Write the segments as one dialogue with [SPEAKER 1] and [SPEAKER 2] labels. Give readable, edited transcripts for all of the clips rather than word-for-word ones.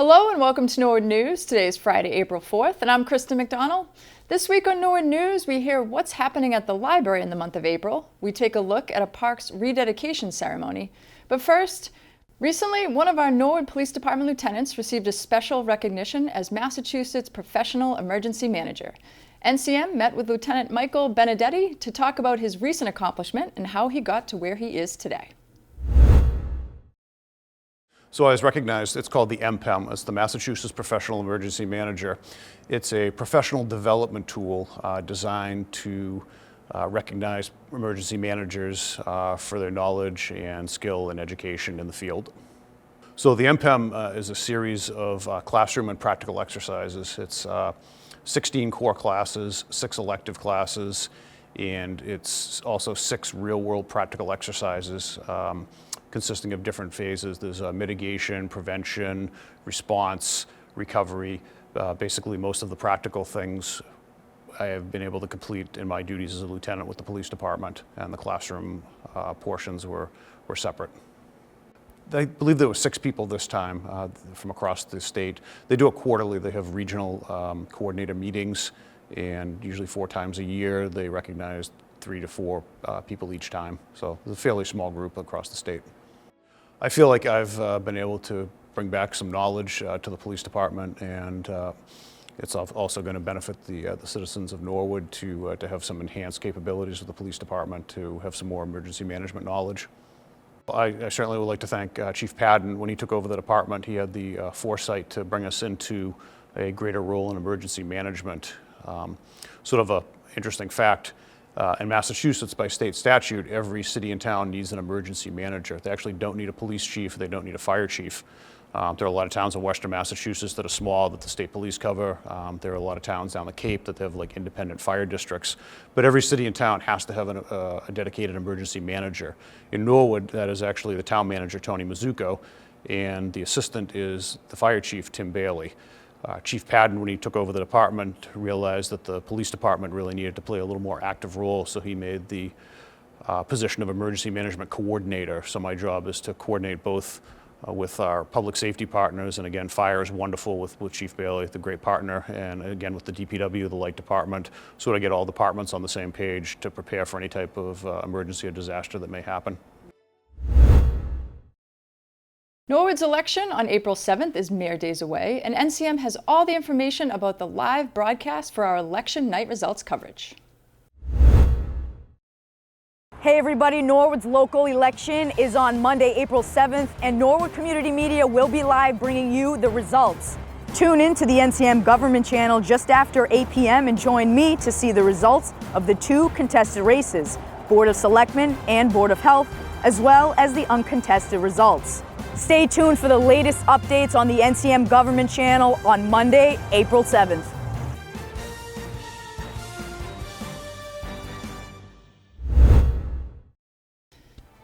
[SPEAKER 1] Hello and welcome to Norwood News. Today is Friday, April 4th, and I'm Krista McDonald. This week on Norwood News, we hear what's happening at the library in the month of April. We take a look at a park's rededication ceremony. But first, recently, one of our Norwood Police Department lieutenants received a special recognition as Massachusetts Professional Emergency Manager. NCM met with Lieutenant Michael Benedetti to talk about his recent accomplishment and how he got to where he is today.
[SPEAKER 2] So I was recognized, it's called the MPEM, it's the Massachusetts Professional Emergency Manager. It's a professional development tool designed to recognize emergency managers for their knowledge and skill and education in the field. So the MPEM is a series of classroom and practical exercises. It's 16 core classes, 6 elective classes, and it's also 6 real-world practical exercises consisting of different phases. There's mitigation, prevention, response, recovery. Basically, most of the practical things I have been able to complete in my duties as a lieutenant with the police department, and the classroom portions were separate. I believe there were 6 people this time from across the state. They do it quarterly. They have regional coordinator meetings, and usually 4 times a year they recognize 3 to 4 people each time. So it's a fairly small group across the state. I feel like I've been able to bring back some knowledge to the police department, and it's also going to benefit the citizens of Norwood to have some enhanced capabilities with the police department, to have some more emergency management knowledge. I certainly would like to thank Chief Padden. When he took over the department, he had the foresight to bring us into a greater role in emergency management. Sort of an interesting fact, in Massachusetts, by state statute, every city and town needs an emergency manager. They actually don't need a police chief, they don't need a fire chief. There are a lot of towns in western Massachusetts that are small that the state police cover. There are a lot of towns down the Cape that have like independent fire districts. But every city and town has to have a dedicated emergency manager. In Norwood, that is actually the town manager, Tony Mazzucco, and the assistant is the fire chief, Tim Bailey. Chief Padden, when he took over the department, realized that the police department really needed to play a little more active role, so he made the position of emergency management coordinator. So my job is to coordinate both with our public safety partners, and again, fire is wonderful with Chief Bailey, the great partner, and again with the DPW, the light department, so to get all departments on the same page to prepare for any type of emergency or disaster that may happen.
[SPEAKER 1] Norwood's election on April 7th is mere days away, and NCM has all the information about the live broadcast for our election night results coverage.
[SPEAKER 3] Hey everybody, Norwood's local election is on Monday, April 7th, and Norwood Community Media will be live bringing you the results. Tune in to the NCM government channel just after 8 p.m. and join me to see the results of the 2 contested races, Board of Selectmen and Board of Health, as well as the uncontested results. Stay tuned for the latest updates on the NCM government channel on Monday, April 7th.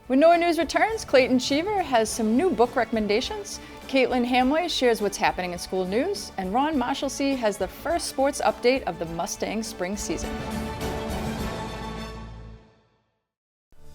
[SPEAKER 1] When Norwood News returns, Clayton Cheever has some new book recommendations, Caitlin Hamway shares what's happening in school news, and Ron Marshalsea has the first sports update of the Mustang spring season.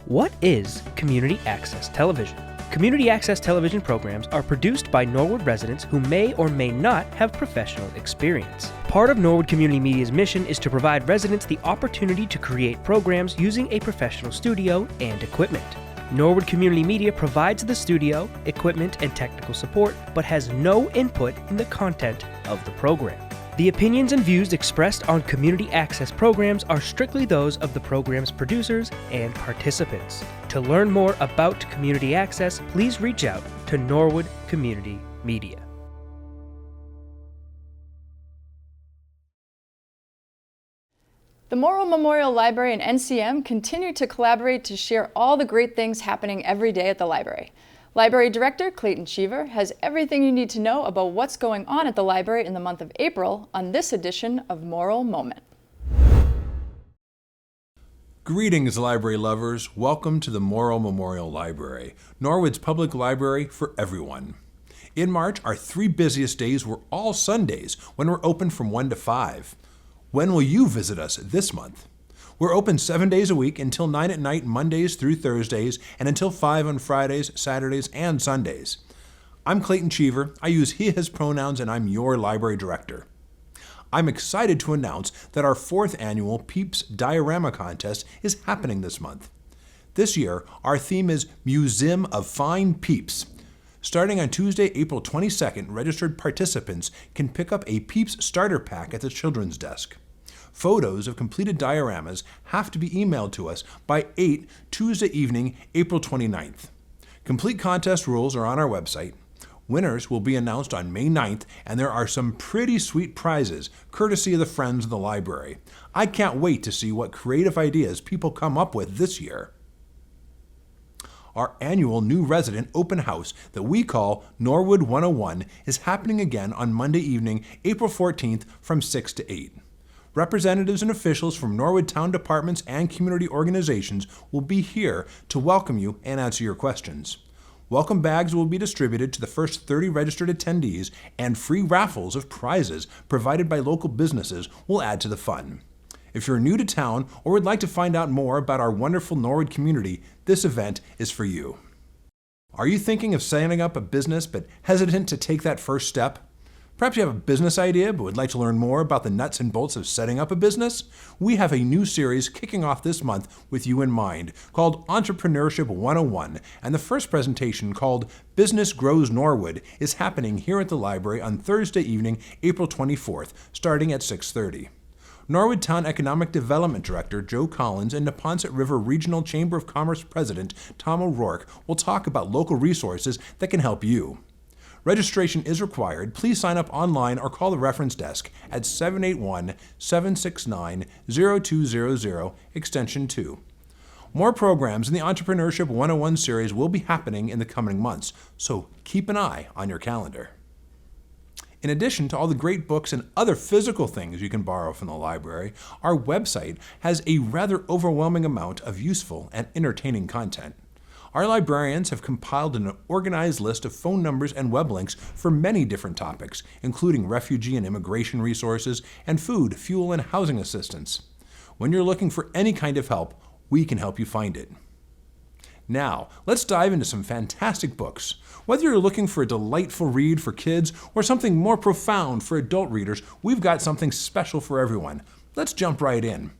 [SPEAKER 4] What is Community Access Television? Community Access Television programs are produced by Norwood residents who may or may not have professional experience. Part of Norwood Community Media's mission is to provide residents the opportunity to create programs using a professional studio and equipment. Norwood Community Media provides the studio, equipment, and technical support, but has no input in the content of the program. The opinions and views expressed on community access programs are strictly those of the program's producers and participants. To learn more about community access, please reach out to Norwood Community Media.
[SPEAKER 1] The Morrill Memorial Library and NCM continue to collaborate to share all the great things happening every day at the library. Library Director Clayton Cheever has everything you need to know about what's going on at the library in the month of April on this edition of Morrill Moment.
[SPEAKER 5] Greetings, library lovers. Welcome to the Morrill Memorial Library, Norwood's public library for everyone. In March, our 3 busiest days were all Sundays when we're open from 1 to 5. When will you visit us this month? We're open 7 days a week until 9 at night, Mondays through Thursdays, and until 5 on Fridays, Saturdays, and Sundays. I'm Clayton Cheever. I use he, his pronouns, and I'm your library director. I'm excited to announce that our 4th annual Peeps Diorama Contest is happening this month. This year, our theme is Museum of Fine Peeps. Starting on Tuesday, April 22nd, registered participants can pick up a Peeps starter pack at the children's desk. Photos of completed dioramas have to be emailed to us by 8 Tuesday evening, April 29th. Complete contest rules are on our website. Winners will be announced on May 9th, and there are some pretty sweet prizes, courtesy of the friends of the library. I can't wait to see what creative ideas people come up with this year. Our annual new resident open house that we call Norwood 101 is happening again on Monday evening, April 14th from 6 to 8. Representatives and officials from Norwood Town departments and community organizations will be here to welcome you and answer your questions. Welcome bags will be distributed to the first 30 registered attendees, and free raffles of prizes provided by local businesses will add to the fun. If you're new to town or would like to find out more about our wonderful Norwood community, this event is for you. Are you thinking of setting up a business but hesitant to take that first step? Perhaps you have a business idea but would like to learn more about the nuts and bolts of setting up a business? We have a new series kicking off this month with you in mind called Entrepreneurship 101, and the first presentation, called Business Grows Norwood, is happening here at the library on Thursday evening, April 24th, starting at 6:30. Norwood Town Economic Development Director Joe Collins and Neponset River Regional Chamber of Commerce President Tom O'Rourke will talk about local resources that can help you. Registration is required. Please sign up online or call the reference desk at 781-769-0200, extension 2. More programs in the Entrepreneurship 101 series will be happening in the coming months, so keep an eye on your calendar. In addition to all the great books and other physical things you can borrow from the library, our website has a rather overwhelming amount of useful and entertaining content. Our librarians have compiled an organized list of phone numbers and web links for many different topics, including refugee and immigration resources and food, fuel, and housing assistance. When you're looking for any kind of help, we can help you find it. Now, let's dive into some fantastic books. Whether you're looking for a delightful read for kids or something more profound for adult readers, we've got something special for everyone. Let's jump right in.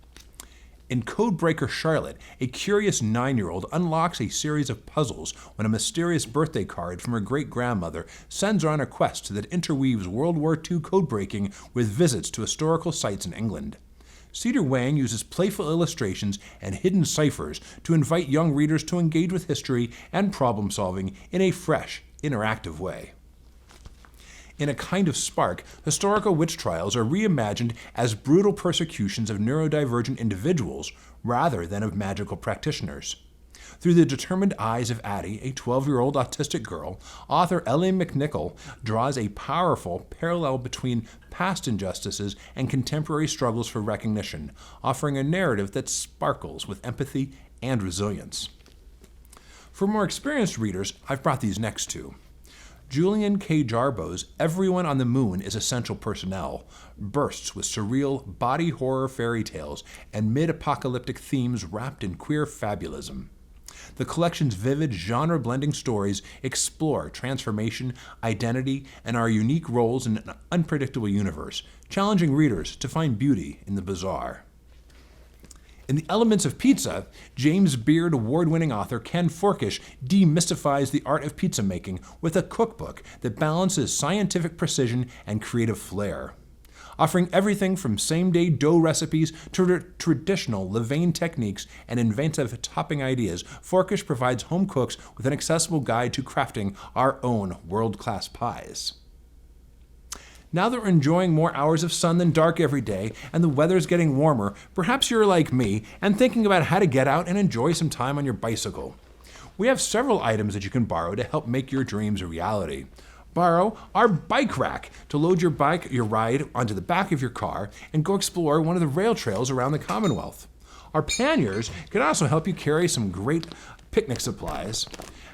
[SPEAKER 5] In Codebreaker Charlotte, a curious 9-year-old unlocks a series of puzzles when a mysterious birthday card from her great-grandmother sends her on a quest that interweaves World War II codebreaking with visits to historical sites in England. Cedar Wang uses playful illustrations and hidden ciphers to invite young readers to engage with history and problem-solving in a fresh, interactive way. In A Kind of Spark, historical witch trials are reimagined as brutal persecutions of neurodivergent individuals rather than of magical practitioners. Through the determined eyes of Addie, a 12-year-old autistic girl, author Ellie McNichol draws a powerful parallel between past injustices and contemporary struggles for recognition, offering a narrative that sparkles with empathy and resilience. For more experienced readers, I've brought these next two. Julian K. Jarbo's Everyone on the Moon is Essential Personnel bursts with surreal body horror fairy tales and mid-apocalyptic themes wrapped in queer fabulism. The collection's vivid, genre-blending stories explore transformation, identity, and our unique roles in an unpredictable universe, challenging readers to find beauty in the bizarre. In The Elements of Pizza, James Beard award-winning author Ken Forkish demystifies the art of pizza making with a cookbook that balances scientific precision and creative flair. Offering everything from same-day dough recipes to traditional levain techniques and inventive topping ideas, Forkish provides home cooks with an accessible guide to crafting our own world-class pies. Now that we're enjoying more hours of sun than dark every day and the weather's getting warmer, perhaps you're like me and thinking about how to get out and enjoy some time on your bicycle. We have several items that you can borrow to help make your dreams a reality. Borrow our bike rack to load your ride onto the back of your car and go explore one of the rail trails around the Commonwealth. Our panniers can also help you carry some great picnic supplies.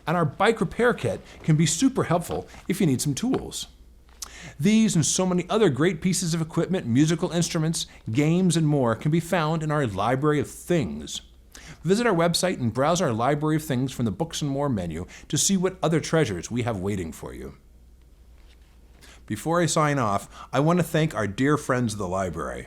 [SPEAKER 5] And our bike repair kit can be super helpful if you need some tools. These and so many other great pieces of equipment, musical instruments, games, and more can be found in our Library of Things. Visit our website and browse our library of things from the Books and More menu to see what other treasures we have waiting for you. Before I sign off, I want to thank our dear friends of the library.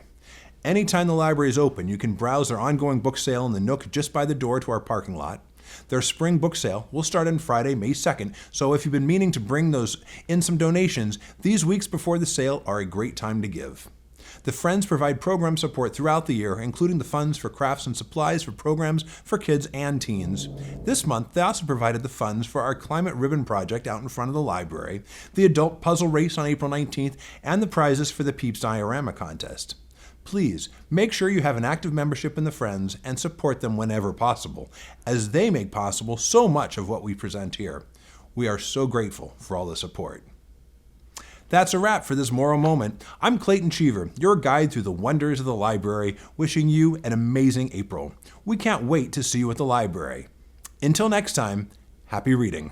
[SPEAKER 5] Anytime the library is open, you can browse their ongoing book sale in the nook just by the door to our parking lot. Their spring book sale will start on Friday, May 2nd, so if you've been meaning to bring those in some donations, these weeks before the sale are a great time to give. The Friends provide program support throughout the year, including the funds for crafts and supplies for programs for kids and teens. This month, they also provided the funds for our Climate Ribbon Project out in front of the library, the Adult Puzzle Race on April 19th, and the prizes for the Peeps Diorama Contest. Please make sure you have an active membership in the Friends and support them whenever possible, as they make possible so much of what we present here. We are so grateful for all the support. That's a wrap for this Moral Moment. I'm Clayton Cheever, your guide through the wonders of the library, wishing you an amazing April. We can't wait to see you at the library. Until next time, happy reading.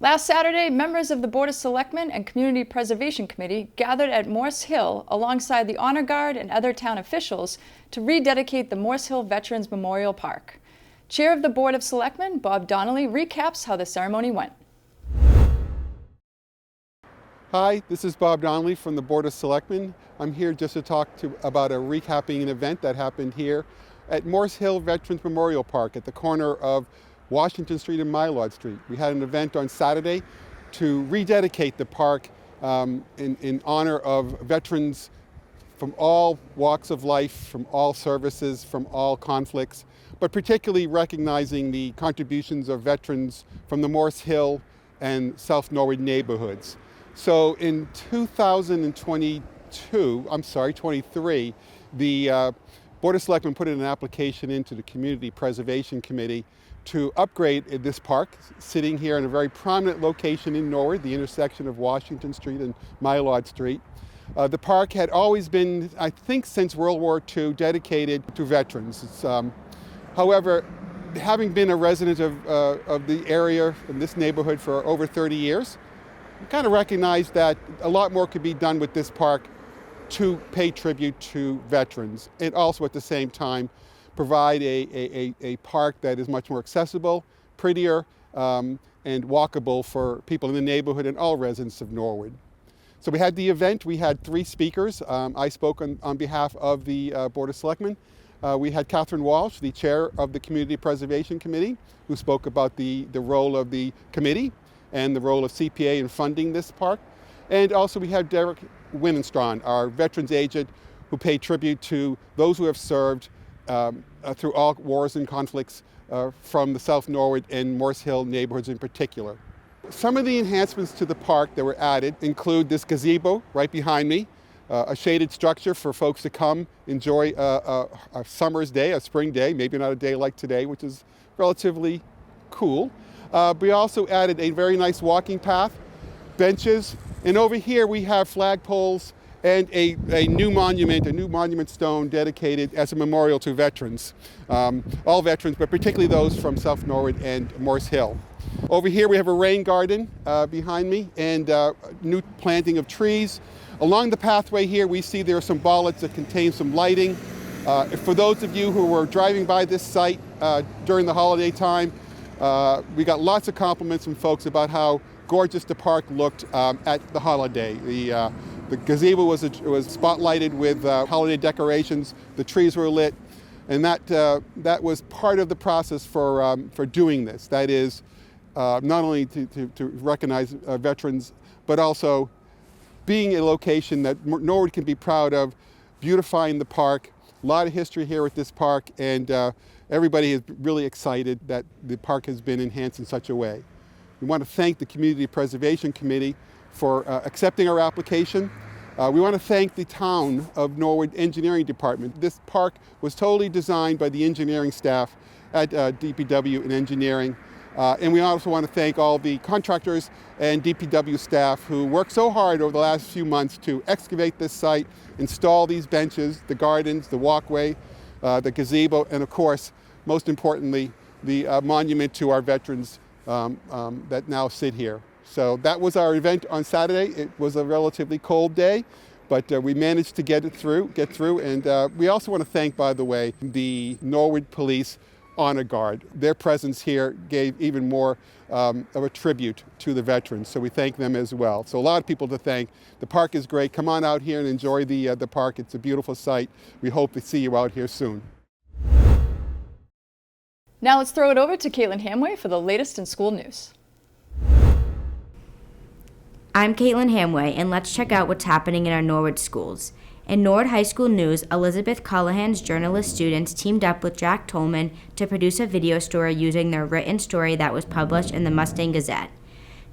[SPEAKER 1] Last Saturday, members of the Board of Selectmen and Community Preservation Committee gathered at Morse Hill alongside the Honor Guard and other town officials to rededicate the Morse Hill Veterans Memorial Park. Chair of the Board of Selectmen, Bob Donnelly, recaps how the ceremony went.
[SPEAKER 6] Hi, this is Bob Donnelly from the Board of Selectmen. I'm here just to talk about a recapping an event that happened here at Morse Hill Veterans Memorial Park at the corner of Washington Street and Mylod Street. We had an event on Saturday to rededicate the park in honor of veterans from all walks of life, from all services, from all conflicts, but particularly recognizing the contributions of veterans from the Morse Hill and South Norwood neighborhoods. So in 23, the Board of Selectmen put in an application into the Community Preservation Committee to upgrade this park, sitting here in a very prominent location in Norwood, the intersection of Washington Street and Mylod Street. The park had always been, I think since World War II, dedicated to veterans. However, having been a resident of the area, in this neighborhood for over 30 years, we kind of recognized that a lot more could be done with this park to pay tribute to veterans, and also at the same time provide a park that is much more accessible, prettier, and walkable for people in the neighborhood and all residents of Norwood. So we had the event. We had 3 speakers. I spoke on behalf of the Board of Selectmen. We had Catherine Walsh, the chair of the Community Preservation Committee, who spoke about the role of the committee and the role of CPA in funding this park. And also we had Derek Winenstrawn, our veterans agent, who paid tribute to those who have served through all wars and conflicts from the South Norwood and Morse Hill neighborhoods in particular. Some of the enhancements to the park that were added include this gazebo right behind me, a shaded structure for folks to come enjoy a summer's day, a spring day, maybe not a day like today, which is relatively cool. We also added a very nice walking path, benches, and over here we have flagpoles and a new monument stone dedicated as a memorial to veterans. All veterans, but particularly those from South Norwood and Morse Hill. Over here we have a rain garden behind me and new planting of trees. Along the pathway here we see there are some bollards that contain some lighting. For those of you who were driving by this site during the holiday time, we got lots of compliments from folks about how gorgeous the park looked at the holiday. The gazebo was spotlighted with holiday decorations. The trees were lit, and that was part of the process for doing this. That is, not only to recognize veterans, but also being a location that Norwood can be proud of, beautifying the park. A lot of history here at this park, and everybody is really excited that the park has been enhanced in such a way. We want to thank the Community Preservation Committee for accepting our application. We want to thank the Town of Norwood Engineering Department. This park was totally designed by the engineering staff at DPW and Engineering. And we also want to thank all the contractors and DPW staff who worked so hard over the last few months to excavate this site, install these benches, the gardens, the walkway, the gazebo, and of course, most importantly, the monument to our veterans that now sit here. So that was our event on Saturday. It was a relatively cold day, but we managed to get through, and we also want to thank, by the way, the Norwood Police Honor Guard. Their presence here gave even more of a tribute to the veterans, so we thank them as well. So a lot of people to thank. The park is great. Come on out here and enjoy the park. It's a beautiful sight. We hope to see you out here soon.
[SPEAKER 1] Now let's throw it over to Caitlin Hamway for the latest in school news.
[SPEAKER 7] I'm Caitlin Hamway, and let's check out what's happening in our Norwood schools. In Norwood High School news, Elizabeth Callahan's journalist students teamed up with Jack Tolman to produce a video story using their written story that was published in the Mustang Gazette.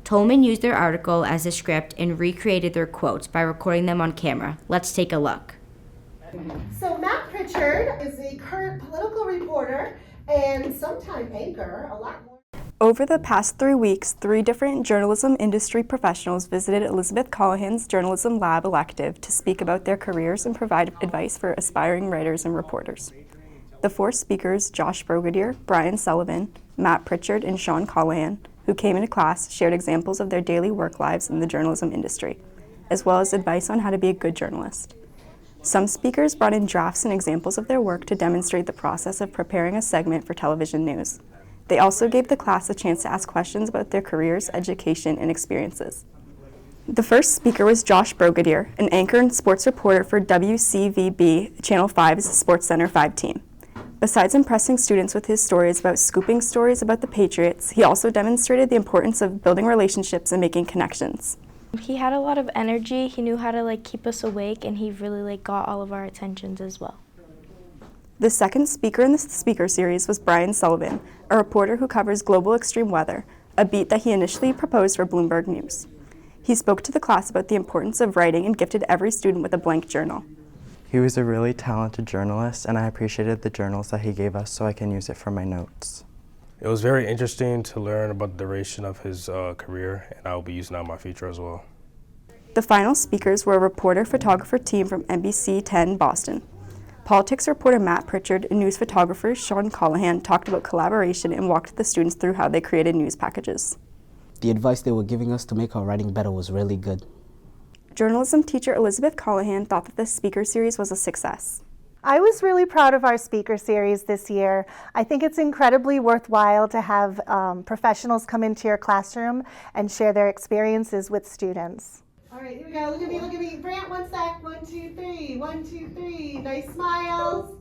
[SPEAKER 7] Tolman used their article as a script and recreated their quotes by recording them on camera. Let's take a look.
[SPEAKER 8] So Matt Pritchard is a current political reporter and sometime anchor, a lot more.
[SPEAKER 9] Over the past 3 weeks, 3 different journalism industry professionals visited Elizabeth Callahan's Journalism Lab elective to speak about their careers and provide advice for aspiring writers and reporters. The 4 speakers, Josh Brigadier, Brian Sullivan, Matt Pritchard, and Sean Callahan, who came into class, shared examples of their daily work lives in the journalism industry, as well as advice on how to be a good journalist. Some speakers brought in drafts and examples of their work to demonstrate the process of preparing a segment for television news. They also gave the class a chance to ask questions about their careers, education, and experiences. The first speaker was Josh Brigadier, an anchor and sports reporter for WCVB Channel 5's Sports Center 5 team. Besides impressing students with his stories about scooping stories about the Patriots, he also demonstrated the importance of building relationships and making connections.
[SPEAKER 10] He had a lot of energy, he knew how to keep us awake, and he really got all of our attentions as well.
[SPEAKER 9] The second speaker in the speaker series was Brian Sullivan, a reporter who covers global extreme weather, a beat that he initially proposed for Bloomberg News. He spoke to the class about the importance of writing and gifted every student with a blank journal.
[SPEAKER 11] He was a really talented journalist, and I appreciated the journals that he gave us so I can use it for my notes.
[SPEAKER 12] It was very interesting to learn about the duration of his career, and I will be using that in my future as well.
[SPEAKER 9] The final speakers were a reporter-photographer team from NBC 10 Boston. Politics reporter Matt Pritchard and news photographer Sean Callahan talked about collaboration and walked the students through how they created news packages.
[SPEAKER 13] The advice they were giving us to make our writing better was really good.
[SPEAKER 9] Journalism teacher Elizabeth Callahan thought that this speaker series was a success.
[SPEAKER 8] I was really proud of our speaker series this year. I think it's incredibly worthwhile to have professionals come into your classroom and share their experiences with students. All right, here we go. Look at me. Brant, one sec. 1, 2, 3. 1, 2, 3. Nice smiles.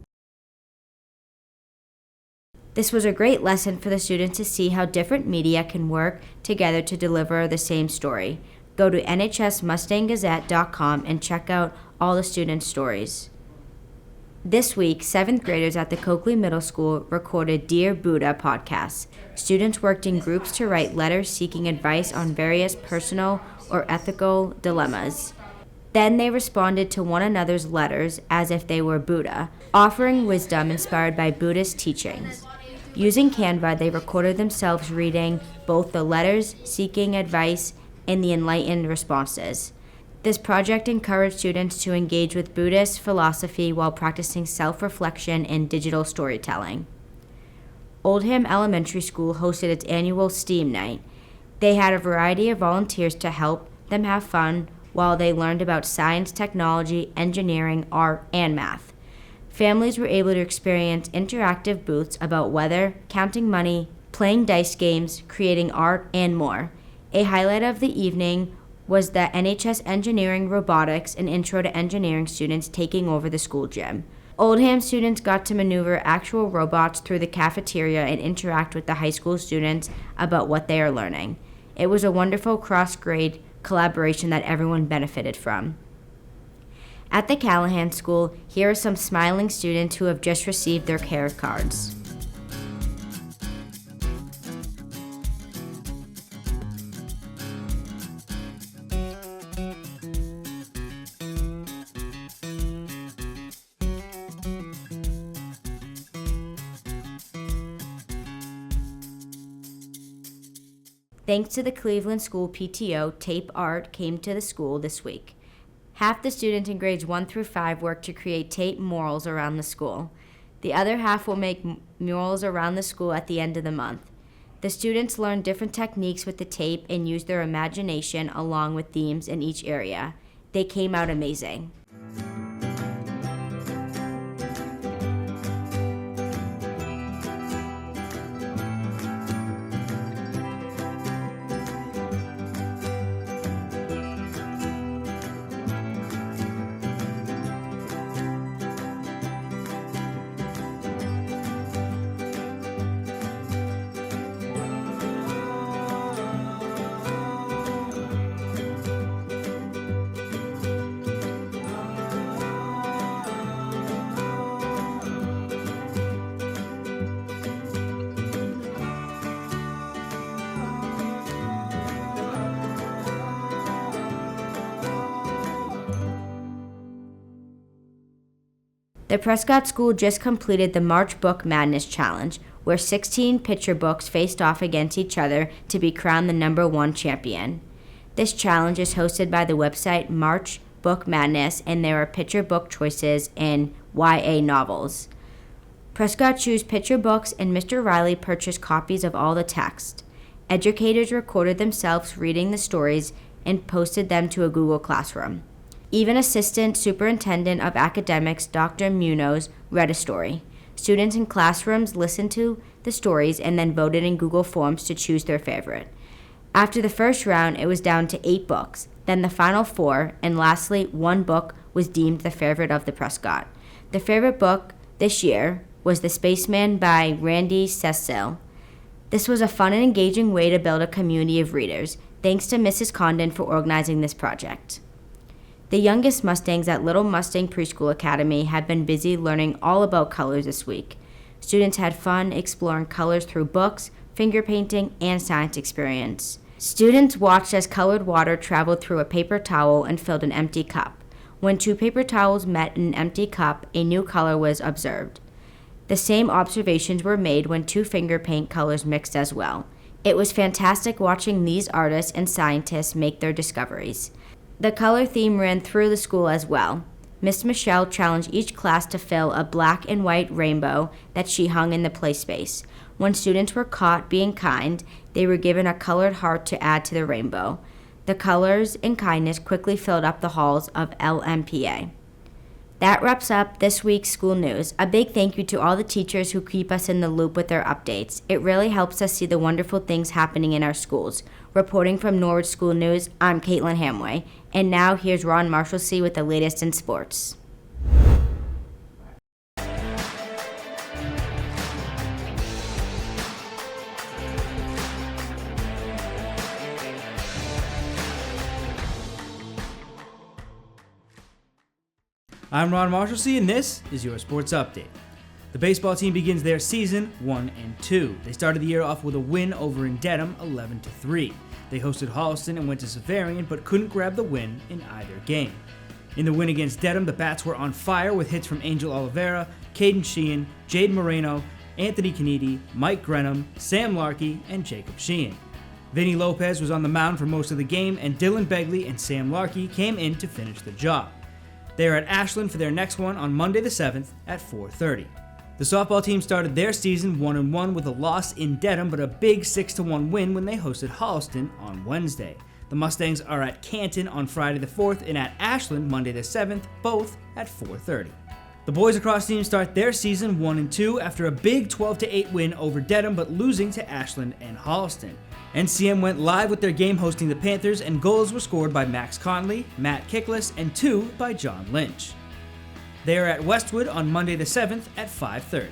[SPEAKER 7] This was a great lesson for the students to see how different media can work together to deliver the same story. Go to nhsmustanggazette.com and check out all the students' stories. This week, 7th graders at the Coakley Middle School recorded Dear Buddha podcasts. Students worked in groups to write letters seeking advice on various personal or ethical dilemmas. Then they responded to one another's letters as if they were Buddha, offering wisdom inspired by Buddhist teachings. Using Canva, they recorded themselves reading both the letters seeking advice and the enlightened responses. This project encouraged students to engage with Buddhist philosophy while practicing self-reflection and digital storytelling. Oldham Elementary School hosted its annual STEAM night. They had a variety of volunteers to help them have fun while they learned about science, technology, engineering, art, and math. Families were able to experience interactive booths about weather, counting money, playing dice games, creating art, and more. A highlight of the evening was the NHS Engineering Robotics and Intro to Engineering students taking over the school gym. Oldham students got to maneuver actual robots through the cafeteria and interact with the high school students about what they are learning. It was a wonderful cross-grade collaboration that everyone benefited from. At the Callahan School, here are some smiling students who have just received their care cards. Thanks to the Cleveland School PTO, Tape Art came to the school this week. Half the students in grades 1 through 5 work to create tape murals around the school. The other half will make murals around the school at the end of the month. The students learn different techniques with the tape and use their imagination along with themes in each area. They came out amazing. The Prescott School just completed the March Book Madness Challenge, where 16 picture books faced off against each other to be crowned the #1 champion. This challenge is hosted by the website March Book Madness, and there are picture book choices in YA novels. Prescott chose picture books, and Mr. Riley purchased copies of all the text. Educators recorded themselves reading the stories and posted them to a Google Classroom. Even Assistant Superintendent of Academics Dr. Munoz read a story. Students in classrooms listened to the stories and then voted in Google Forms to choose their favorite. After the first round, it was down to 8 books, then the final 4, and lastly, 1 book was deemed the favorite of the Prescott. The favorite book this year was The Spaceman by Randy Cecil. This was a fun and engaging way to build a community of readers. Thanks to Mrs. Condon for organizing this project. The youngest Mustangs at Little Mustang Preschool Academy have been busy learning all about colors this week. Students had fun exploring colors through books, finger painting, and science experience. Students watched as colored water traveled through a paper towel and filled an empty cup. When 2 paper towels met in an empty cup, a new color was observed. The same observations were made when 2 finger paint colors mixed as well. It was fantastic watching these artists and scientists make their discoveries. The color theme ran through the school as well. Miss Michelle challenged each class to fill a black and white rainbow that she hung in the play space. When students were caught being kind, they were given a colored heart to add to the rainbow. The colors and kindness quickly filled up the halls of LMPA. That wraps up this week's school news. A big thank you to all the teachers who keep us in the loop with their updates. It really helps us see the wonderful things happening in our schools. Reporting from Norwood School News, I'm Caitlin Hamway. And now here's Ron Marshall with the latest in sports.
[SPEAKER 4] I'm Ron Marshall, and this is your sports update. The baseball team begins their season 1-2. They started the year off with a win over in Dedham, 11-3. They hosted Holliston and went to Severian, but couldn't grab the win in either game. In the win against Dedham, the Bats were on fire with hits from Angel Oliveira, Caden Sheehan, Jaden Moreno, Anthony Canidi, Mike Grenham, Sam Larkey, and Jacob Sheehan. Vinny Lopez was on the mound for most of the game, and Dylan Begley and Sam Larkey came in to finish the job. They are at Ashland for their next one on Monday the 7th at 4:30. The softball team started their season 1-1 with a loss in Dedham, but a big 6-1 win when they hosted Holliston on Wednesday. The Mustangs are at Canton on Friday the 4th and at Ashland Monday the 7th, both at 4:30. The boys across teams start their season 1-2 after a big 12-8 win over Dedham, but losing to Ashland and Holliston. NCM went live with their game hosting the Panthers, and goals were scored by Max Conley, Matt Kickless, and 2 by John Lynch. They are at Westwood on Monday the 7th at 5:30.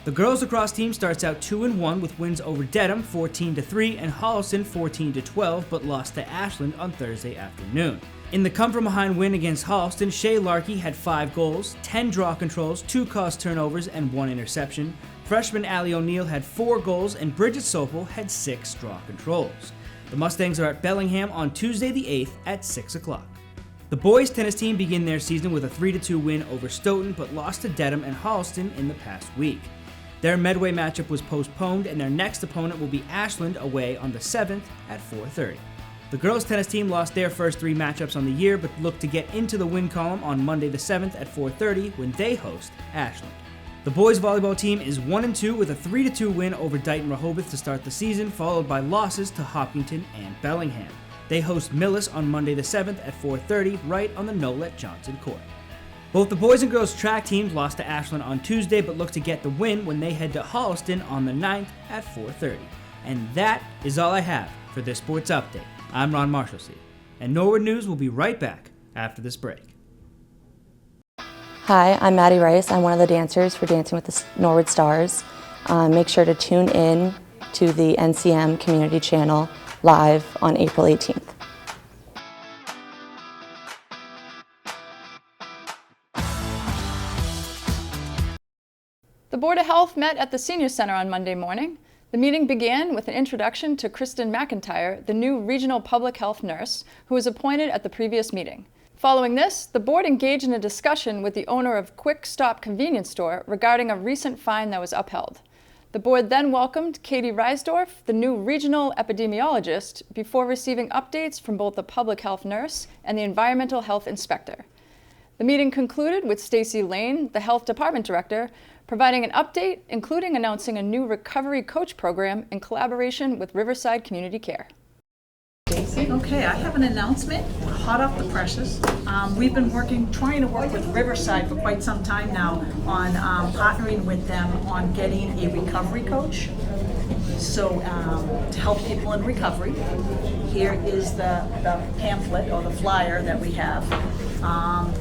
[SPEAKER 4] The girls lacrosse team starts out 2-1 with wins over Dedham 14-3 and Holliston 14-12, but lost to Ashland on Thursday afternoon. In the come-from-behind win against Holliston, Shay Larkey had 5 goals, 10 draw controls, 2 caused turnovers, and 1 interception. Freshman Allie O'Neill had 4 goals, and Bridget Sopel had 6 draw controls. The Mustangs are at Bellingham on Tuesday the 8th at 6 o'clock. The boys tennis team begin their season with a 3-2 win over Stoughton, but lost to Dedham and Holliston in the past week. Their Medway matchup was postponed, and their next opponent will be Ashland away on the 7th at 4:30. The girls tennis team lost their first 3 matchups on the year, but look to get into the win column on Monday the 7th at 4:30 when they host Ashland. The boys volleyball team is 1-2 with a 3-2 win over Dighton Rehoboth to start the season, followed by losses to Hopkinton and Bellingham. They host Millis on Monday the 7th at 4:30, right on the Nolet Johnson Court. Both the boys and girls track teams lost to Ashland on Tuesday, but look to get the win when they head to Holliston on the 9th at 4:30. And that is all I have for this sports update. I'm Ron Marshalsea, and Norwood News will be right back after this break.
[SPEAKER 14] Hi, I'm Maddie Rice. I'm one of the dancers for Dancing with the Norwood Stars. Make sure to tune in to the NCM Community Channel live on April 18th.
[SPEAKER 1] The Board of Health met at the Senior Center on Monday morning. The meeting began with an introduction to Kristen McIntyre, the new regional public health nurse, who was appointed at the previous meeting. Following this, the board engaged in a discussion with the owner of Quick Stop convenience store regarding a recent fine that was upheld. The board then welcomed Katie Reisdorf, the new regional epidemiologist, before receiving updates from both the public health nurse and the environmental health inspector. The meeting concluded with Stacy Lane, the health department director, providing an update, including announcing a new recovery coach program in collaboration with Riverside Community Care.
[SPEAKER 15] Okay, I have an announcement, hot off the presses. We've been trying to work with Riverside for quite some time now on partnering with them on getting a recovery coach. So to help people in recovery, here is the pamphlet or the flyer that we have. At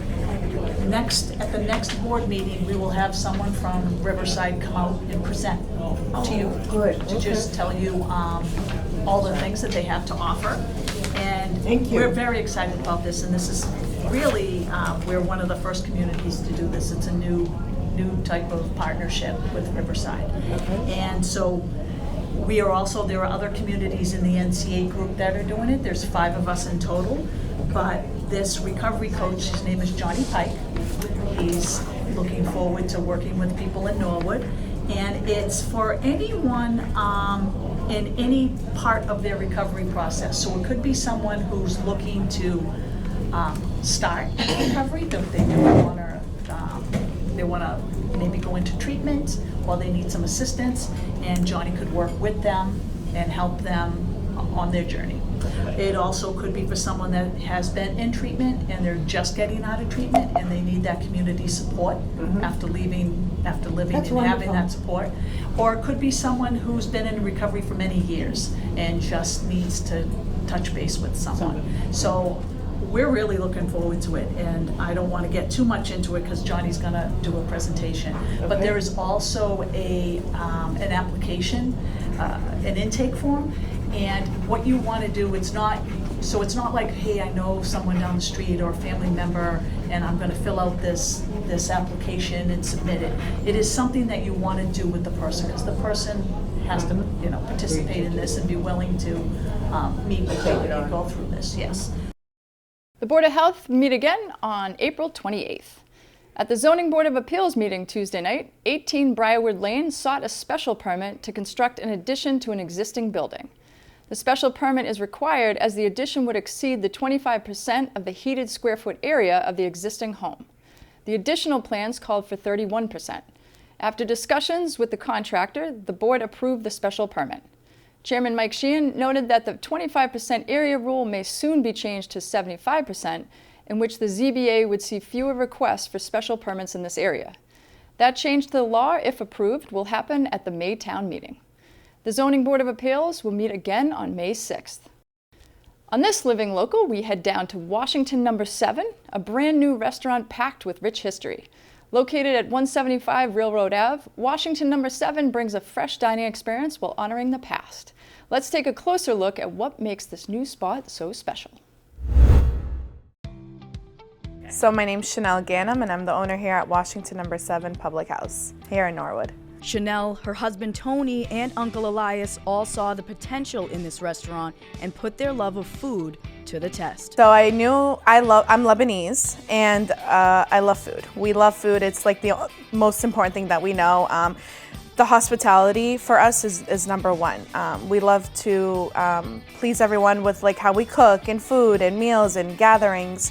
[SPEAKER 15] the next board meeting, we will have someone from Riverside come out and present to you. Good. To just tell you all the things that they have to offer. And we're very excited about this, and this is really, we're one of the first communities to do this. It's a new type of partnership with Riverside. Okay. And so there are other communities in the NCA group that are doing it. There's 5 of us in total, but this recovery coach, his name is Johnny Pike. He's looking forward to working with people in Norwood, and it's for anyone in any part of their recovery process. So it could be someone who's looking to start recovery, they want to maybe go into treatment, or they need some assistance, and Johnny could work with them and help them on their journey. It also could be for someone that has been in treatment and they're just getting out of treatment and they need that community support after living and having that support. Or it could be someone who's been in recovery for many years and just needs to touch base with someone. So we're really looking forward to it, and I don't want to get too much into it because Johnny's going to do a presentation. Okay. But there is also an application, an intake form, and what you want to do, it's not like, hey, I know someone down the street or a family member and I'm going to fill out this application and submit it. It is something that you want to do with the person, because the person has to participate in this and be willing to meet with you and go through this. Yes.
[SPEAKER 1] The Board of Health meet again on April 28th. At the Zoning Board of Appeals meeting Tuesday night, 18 Briarwood Lane sought a special permit to construct an addition to an existing building. The special permit is required as the addition would exceed the 25% of the heated square foot area of the existing home. The additional plans called for 31%. After discussions with the contractor, the board approved the special permit. Chairman Mike Sheehan noted that the 25% area rule may soon be changed to 75%, in which the ZBA would see fewer requests for special permits in this area. That change to the law, if approved, will happen at the May town meeting. The Zoning Board of Appeals will meet again on May 6th. On this Living Local, we head down to Washington No. 7, a brand new restaurant packed with rich history. Located at 175 Railroad Ave, Washington No. 7 brings a fresh dining experience while honoring the past. Let's take a closer look at what makes this new spot so special.
[SPEAKER 16] So my name's Chanel Ganem, and I'm the owner here at Washington No. 7 Public House here in Norwood.
[SPEAKER 3] Chanel, her husband Tony, and Uncle Elias all saw the potential in this restaurant and put their love of food to the test.
[SPEAKER 16] So I knew I'm Lebanese, and I love food. We love food. It's like the most important thing that we know. The hospitality for us is number one. We love to please everyone with like how we cook and food and meals and gatherings.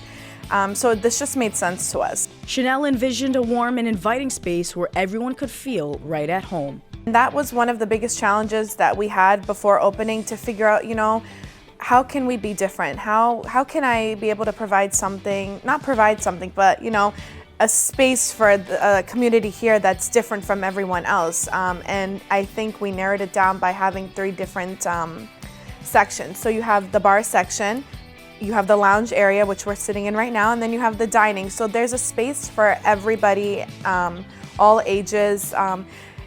[SPEAKER 16] So this just made sense to us.
[SPEAKER 3] Chanel envisioned a warm and inviting space where everyone could feel right at home.
[SPEAKER 16] And that was one of the biggest challenges that we had before opening, to figure out, how can we be different? How can I be able to provide something, not provide something, but a space for a community here that's different from everyone else. And I think we narrowed it down by having 3 different sections. So you have the bar section, you have the lounge area, which we're sitting in right now, and then you have the dining. So there's a space for everybody, all ages.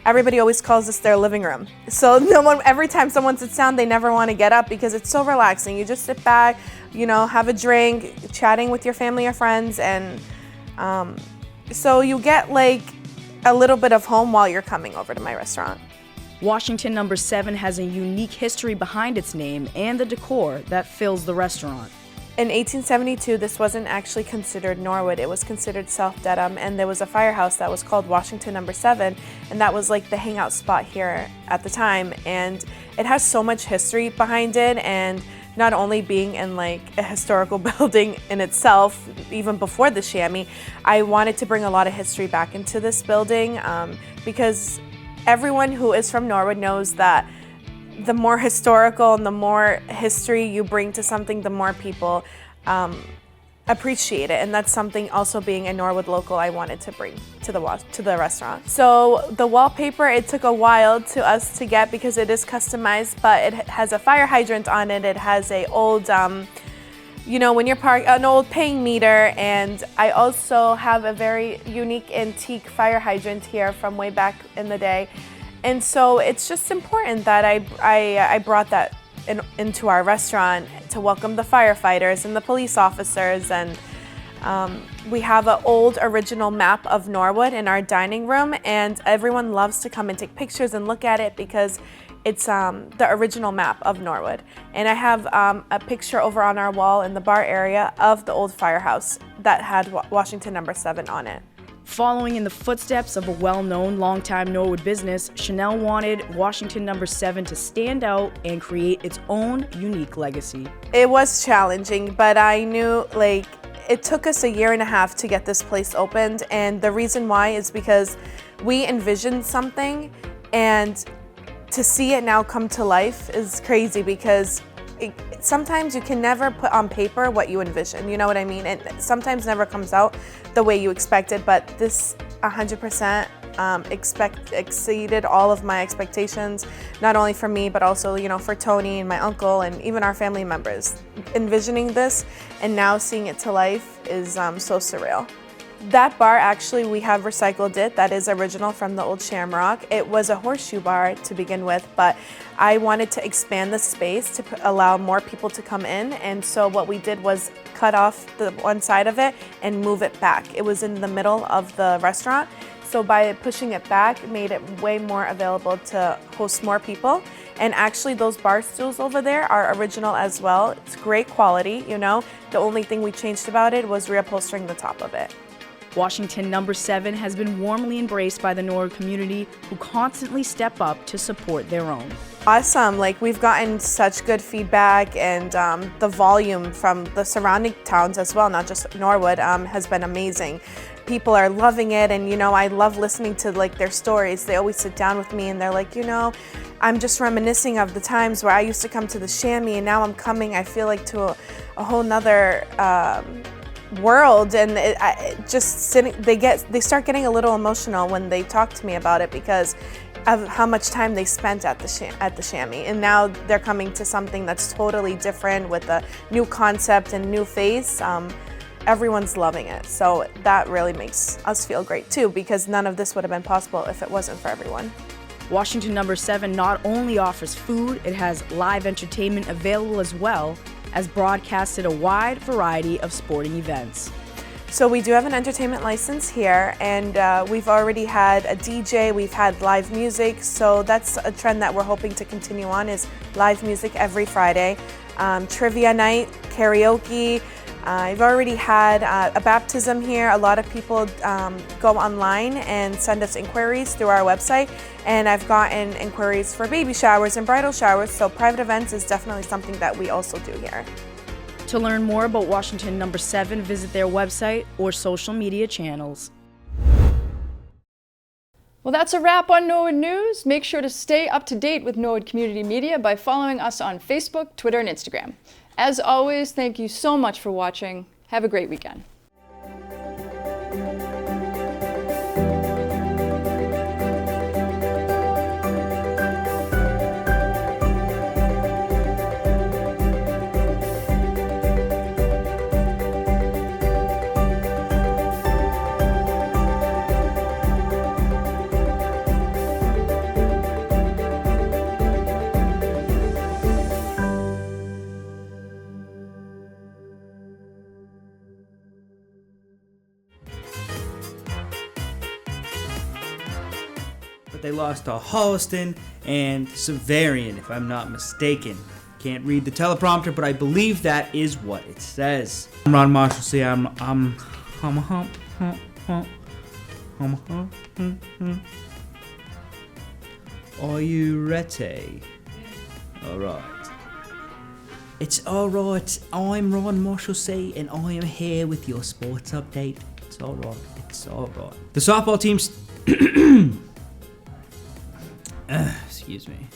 [SPEAKER 16] Everybody always calls this their living room. So every time someone sits down, they never want to get up because it's so relaxing. You just sit back, have a drink, chatting with your family or friends, and so you get like a little bit of home while you're coming over to my restaurant.
[SPEAKER 3] Washington No. 7 has a unique history behind its name and the decor that fills the restaurant.
[SPEAKER 16] In 1872, this wasn't actually considered Norwood. It was considered South Dedham, and there was a firehouse that was called Washington No. 7, and that was like the hangout spot here at the time. And it has so much history behind it, and not only being in like a historical building in itself, even before the Chamois, I wanted to bring a lot of history back into this building because everyone who is from Norwood knows that the more historical and the more history you bring to something, the more people appreciate it. And that's something also being a Norwood local I wanted to bring to the restaurant. So the wallpaper, it took a while to us to get because it is customized, but it has a fire hydrant on it. It has a old, when you're parked, an old paying meter. And I also have a very unique antique fire hydrant here from way back in the day. And so it's just important that I brought that into our restaurant to welcome the firefighters and the police officers. And we have an old original map of Norwood in our dining room, and everyone loves to come and take pictures and look at it because it's the original map of Norwood. And I have a picture over on our wall in the bar area of the old firehouse that had Washington No. 7 on it.
[SPEAKER 3] Following in the footsteps of a well-known longtime Norwood business, Chanel wanted Washington No. 7 to stand out and create its own unique legacy.
[SPEAKER 16] It was challenging, but I knew it took us 1.5 years to get this place opened, and the reason why is because we envisioned something, and to see it now come to life is crazy because sometimes you can never put on paper what you envision, you know what I mean? And sometimes never comes out the way you expected, but this 100% exceeded all of my expectations, not only for me, but also, for Tony and my uncle and even our family members. Envisioning this and now seeing it to life is so surreal. That bar, actually, we have recycled it. That is original from the old Shamrock. It was a horseshoe bar to begin with, but I wanted to expand the space to allow more people to come in. And so what we did was cut off the one side of it and move it back. It was in the middle of the restaurant. So by pushing it back, it made it way more available to host more people. And actually those bar stools over there are original as well. It's great quality, The only thing we changed about it was reupholstering the top of it.
[SPEAKER 3] Washington No. 7 has been warmly embraced by the Norwood community, who constantly step up to support their own.
[SPEAKER 16] Awesome, we've gotten such good feedback, and the volume from the surrounding towns as well, not just Norwood, has been amazing. People are loving it, and I love listening to their stories. They always sit down with me and they're like, I'm just reminiscing of the times where I used to come to the Chamois, and now I'm coming, I feel like, to a whole nother world. And they start getting a little emotional when they talk to me about it because of how much time they spent at the Chamois. And now they're coming to something that's totally different with a new concept and new face. Everyone's loving it. So that really makes us feel great too, because none of this would have been possible if it wasn't for everyone.
[SPEAKER 3] Washington No. 7 not only offers food, it has live entertainment available as well as broadcasted a wide variety of sporting events.
[SPEAKER 16] So we do have an entertainment license here, and we've already had a DJ, we've had live music, so that's a trend that we're hoping to continue on, is live music every Friday. Trivia night, karaoke. I've already had a baptism here. A lot of people go online and send us inquiries through our website, and I've gotten inquiries for baby showers and bridal showers, so private events is definitely something that we also do here.
[SPEAKER 3] To learn more about Washington No. 7, visit their website or social media channels.
[SPEAKER 1] Well, that's a wrap on Norwood News. Make sure to stay up to date with Norwood Community Media by following us on Facebook, Twitter, and Instagram. As always, thank you so much for watching. Have a great weekend.
[SPEAKER 17] But they lost to Holliston and Severian, if I'm not mistaken. Can't read the teleprompter, but I believe that is what it says. I'm Ron Marshalsea. Are you ready? All right. It's all right. I'm Ron Marshalsea, and I am here with your sports update. It's all right. It's all right. The softball team's excuse me.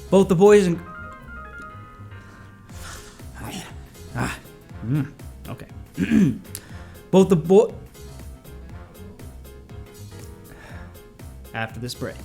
[SPEAKER 17] Both the boys and okay. Both the after this break.